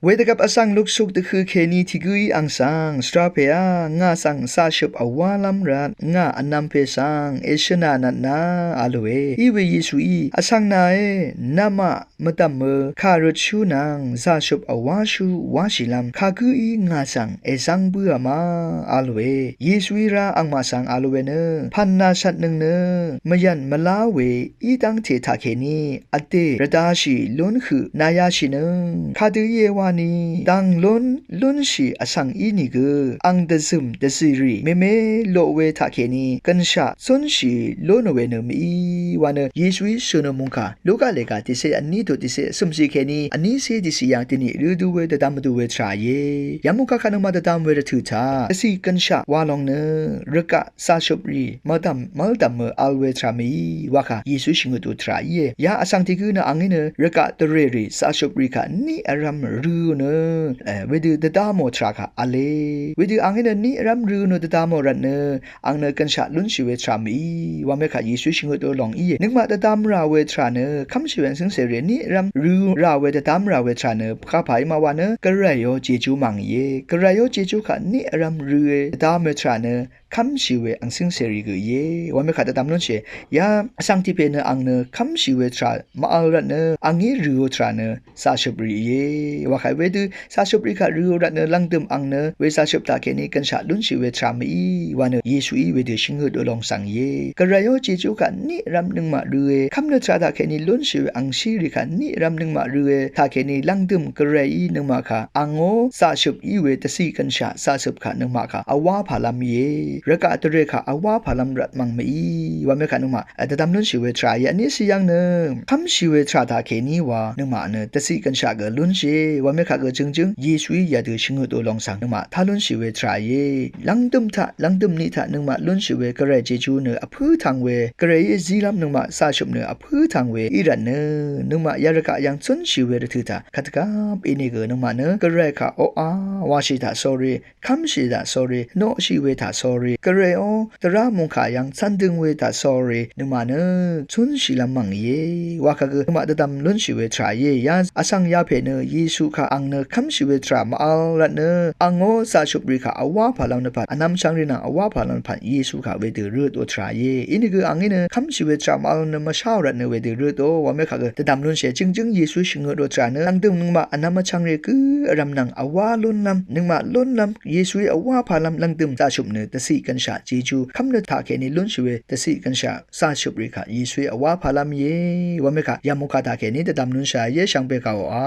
เวทกับอสังลุกสุกตะคือเคนีที่กุยอังสังสตราเปียงาสังซาชุบอวาลัมรัดงาอันนำเพสังเอชนานันนาอาลเวอีเวยิสุอีอสังนาเอนามะมะตัมเมคารุชูนังซาชุบอวาชูวาชิลัมคากุอีงาสังเอสังบุอามาอาลเวยิสุอีราอังมาสังอาลเวเนพันนาชัดนึงเนมยันมลาเวอีตังเททาเคนีอเตรดาชิลุนคือนายาชินึงคาดืเยวานีดังลุนชีอสังอีนิเกอังเดซึมเดซิรีเมเมโลเวทาเคนีกันชาซุนชีโลโนเวเนมีวานเยสุยสุนมุงคาโลกาเลกาติเซอันนี้ตัวติเซสมซีเคนีอันนี้เซติสิยังตินีฤดูเวตดามดูเวทราเยยามุกาคานุมาตดามเวรทุธาสิกันชาวาลองเนรกะซาชบรีมาดัมเมอัลเวทรามีวาคาเยสุชิงตุทราเยยาอสังติกุนอังเนรกะตเรรีซาชบรีคานี่อารัมรูเนเวดูตดามอทราคาอเลเวดูอังเนนี่อารัมรูเนตดามอรันเนอังเนกันชาลุนชิเวทรามีวาเมคาเยสุชิงตุลองอีนึกมาตดามราเวทราเนคำชิเวนซึ่งเสเรนี่อารัมรูราเวตดามราเวทราเนข้าพายมาวานเนกระไรโยเจจูมังเยกระไรโยเจจูคานี่อารัมรูเวตดามทราเนคำชิเวอังซึ่งเสรีกเยวาเมคาตดามลุนเชยาสังทิเพเนอังเนคำชิเวทรามาอัลรันเนอังเงรูทราเนซาชบรีเยวาคาเวดูซาชบรีคารูรันเนลังดุมอังเนเวซาชบตาเคนีกันชาลุนชิเวทรามีวานเนเยซูอีเวดูชิงห์ดลองสังเยกระไรโยเจจูคานี่รัมนึงมารูเอคำเนทราตาเคนีลุนชิเวอังชีริคานี่รัมนึงมารูเอตาเคนีลังดุมกระไรอีนึงมาคาอังโอซาชบอีเวตสีกันชาซาชบคานึงมาคาอวาพาลามีรกะตเรคาอวาพาลัมรัดมังมีวาเมคานุมาแต่ดำนุนชิเวทรายอันนี้สิยังเนคำชิเวทราตาเคนีวานึงมาเนตสิกันชาเกลุนชีวาเมคาเกจึงเยสุยยาดูชิงห์ตัวลองสังนึงมาทาลุนชิเวทรายลังดุมนิทานึงมาลุนชิเวกระไรเจจูเนอพื้ทางเวกระไรซีลัมนึงมาซาชุบเนอพื้ทางเวอีรันเนนึงมายารกะยังซุนชิเวรทุตาคัตกาปีนี้เกนึงมาเนกระไรคาโออาวาชิตา sorry คำชิตา sorry โนชิเวทา sorryกระไรโอตระมุงขายังสันดึงเวตา sorry นึกมาเนชุนชิลามังเยวากะกนึกมาตะดำลุนชิเวทราเยยาอสังยาเพเนเยซูขาอังเนคัมชิเวทรามาอัลละเนอังโอซาชุบริขาอวาพาลังเนพันอนำชังรินาอวาพาลังพันเยซูขาเวดือรุตัวทราเยอินี่คืออังเนคัมชิเวทรามาอัลเนมาชาวรันเนเวดือรุตัวว่าไม่ขะกตะดำลุนเชจึงเยซูชิงตัวทราเนอังดึงนึกมาอนำมาชังเรคือรำนังอวาลุนลำนึกมาลุนลำเยซูอวาพาลังลังดึงซาชุบเนตสิกันชาเจจูคำเนทาเคนีลุนชิเวตสิกันชาซาชุบริขาเยซูอวาพาลัมเยวาเมคะยามุคาตาเคนีตะดำนุนชาเยชังเปกาอา